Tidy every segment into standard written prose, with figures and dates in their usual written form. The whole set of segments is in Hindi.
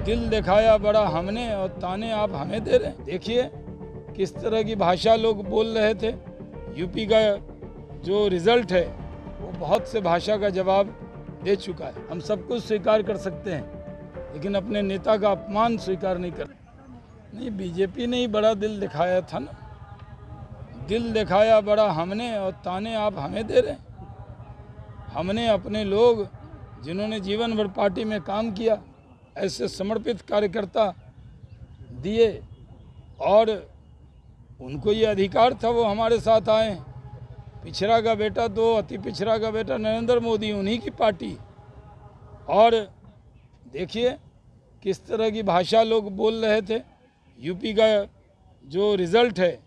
दिल दिखाया बड़ा हमने और ताने आप हमें दे रहे हैं। देखिए किस तरह की भाषा लोग बोल रहे थे। यूपी का जो रिजल्ट है वो बहुत से भाषा का जवाब दे चुका है। हम सब कुछ स्वीकार कर सकते हैं लेकिन अपने नेता का अपमान स्वीकार नहीं कर। नहीं, बीजेपी ने ही बड़ा दिल दिखाया था ना। दिल दिखाया बड़ा हमने और ताने आप हमें दे रहे हैं। हमने अपने लोग जिन्होंने जीवन भर पार्टी में काम किया, ऐसे समर्पित कार्यकर्ता दिए और उनको ये अधिकार था वो हमारे साथ आए। पिछड़ा का बेटा तो अति पिछड़ा का बेटा नरेंद्र मोदी, उन्हीं की पार्टी। और देखिए किस तरह की भाषा लोग बोल रहे थे। यूपी का जो रिजल्ट है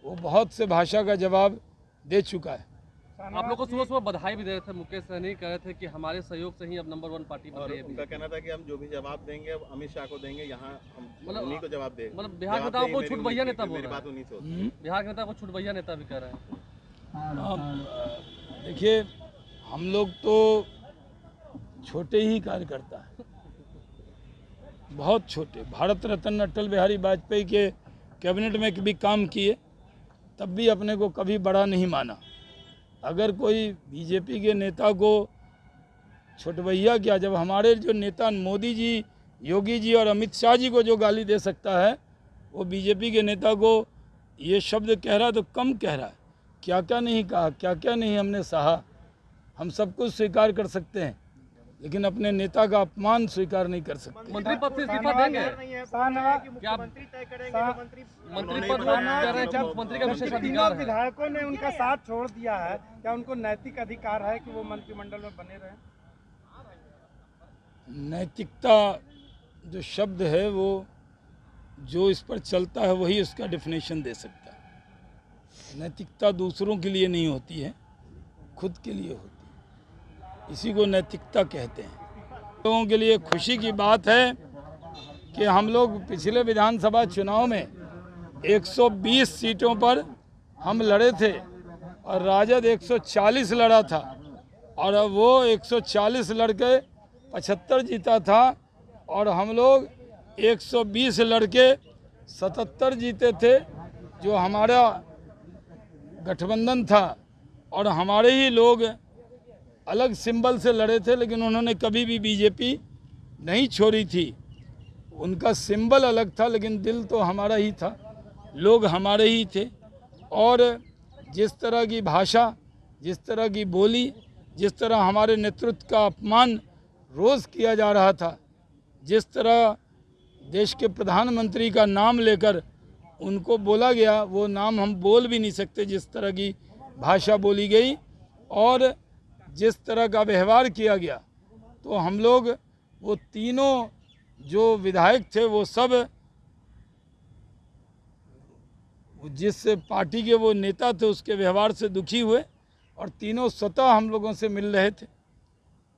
वो बहुत से भाषा का जवाब दे चुका है। आप लोग को सुबह सुबह बधाई भी दे रहे थे, मुकेश सहनी कह रहे थे कि हमारे सहयोग से ही अब नंबर 1 पार्टी बन रही है। उनका कहना था कि हम जो भी जवाब देंगे अब अमित शाह को देंगे, यहाँ हम उन्हीं को जवाब देंगे। मतलब बिहार नेताओं को छुटभैया नेता बोल मेरी रहा बात है। उन्हीं से होती है। बिहार के नेता को छुटभैया नेता भी कह रहे हैं। देखिए हम लोग तो छोटे ही कार्यकर्ता हैं, बहुत छोटे। भारत रत्न अटल बिहारी वाजपेयी के कैबिनेट में भी काम किए, तब भी अपने को कभी बड़ा नहीं माना। अगर कोई बीजेपी के नेता को छुटभैया क्या, जब हमारे जो नेता मोदी जी, योगी जी और अमित शाह जी को जो गाली दे सकता है वो बीजेपी के नेता को ये शब्द कह रहा है तो कम कह रहा है। क्या क्या नहीं कहा, क्या क्या नहीं हमने सहा। हम सब कुछ स्वीकार कर सकते हैं लेकिन अपने नेता का अपमान स्वीकार नहीं कर सकते। मंत्री पद से इस्तीफा देंगे क्या? मंत्री पद कह रहे हैं कि मंत्री का विशेष अधिकार है। विधायकों ने उनका साथ छोड़ दिया है, क्या उनको नैतिक अधिकार है कि वो मंत्रिमंडल में बने रहें? नैतिकता जो शब्द है वो जो इस पर चलता है वही उसका डेफिनेशन दे सकता है। नैतिकता दूसरों के लिए नहीं होती है, खुद के लिए होती है। इसी को नैतिकता कहते हैं। लोगों के लिए खुशी की बात है कि हम लोग पिछले विधानसभा चुनाव में 120 सीटों पर हम लड़े थे और राजद 140 लड़ा था और वो 140 लड़के 75 जीता था और हम लोग 120 लड़के 77 जीते थे। जो हमारा गठबंधन था और हमारे ही लोग अलग सिंबल से लड़े थे लेकिन उन्होंने कभी भी बीजेपी नहीं छोड़ी थी। उनका सिंबल अलग था लेकिन दिल तो हमारा ही था, लोग हमारे ही थे। और जिस तरह की भाषा, जिस तरह की बोली, जिस तरह हमारे नेतृत्व का अपमान रोज़ किया जा रहा था, जिस तरह देश के प्रधानमंत्री का नाम लेकर उनको बोला गया, वो नाम हम बोल भी नहीं सकते। जिस तरह की भाषा बोली गई और जिस तरह का व्यवहार किया गया, तो हम लोग वो तीनों जो विधायक थे वो सब जिस पार्टी के वो नेता थे उसके व्यवहार से दुखी हुए और तीनों स्वतः हम लोगों से मिल रहे थे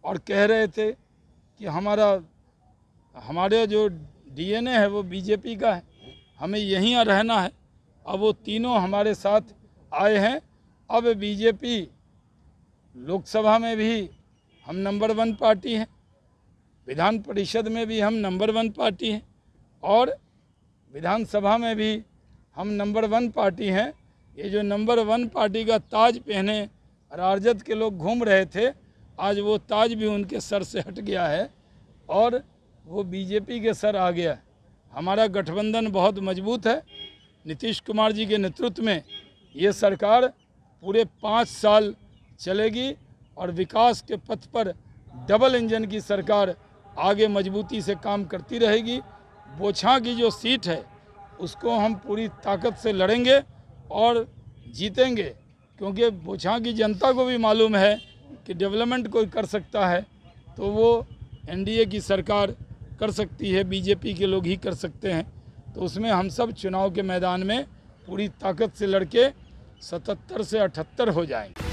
और कह रहे थे कि हमारे जो डीएनए है वो बीजेपी का है, हमें यहीं रहना है। अब वो तीनों हमारे साथ आए हैं। अब बीजेपी लोकसभा में भी हम नंबर 1 पार्टी हैं, विधान परिषद में भी हम नंबर 1 पार्टी हैं और विधानसभा में भी हम नंबर 1 पार्टी हैं। ये जो नंबर 1 पार्टी का ताज पहने राजद के लोग घूम रहे थे, आज वो ताज भी उनके सर से हट गया है और वो बीजेपी के सर आ गया है। हमारा गठबंधन बहुत मजबूत है। नीतीश कुमार जी के नेतृत्व में ये सरकार पूरे 5 साल चलेगी और विकास के पथ पर डबल इंजन की सरकार आगे मजबूती से काम करती रहेगी। बोछा की जो सीट है उसको हम पूरी ताकत से लड़ेंगे और जीतेंगे, क्योंकि बोछा की जनता को भी मालूम है कि डेवलपमेंट कोई कर सकता है तो वो एनडीए की सरकार कर सकती है, बीजेपी के लोग ही कर सकते हैं। तो उसमें हम सब चुनाव के मैदान में पूरी ताकत से लड़के 77 से 78 हो जाएंगे।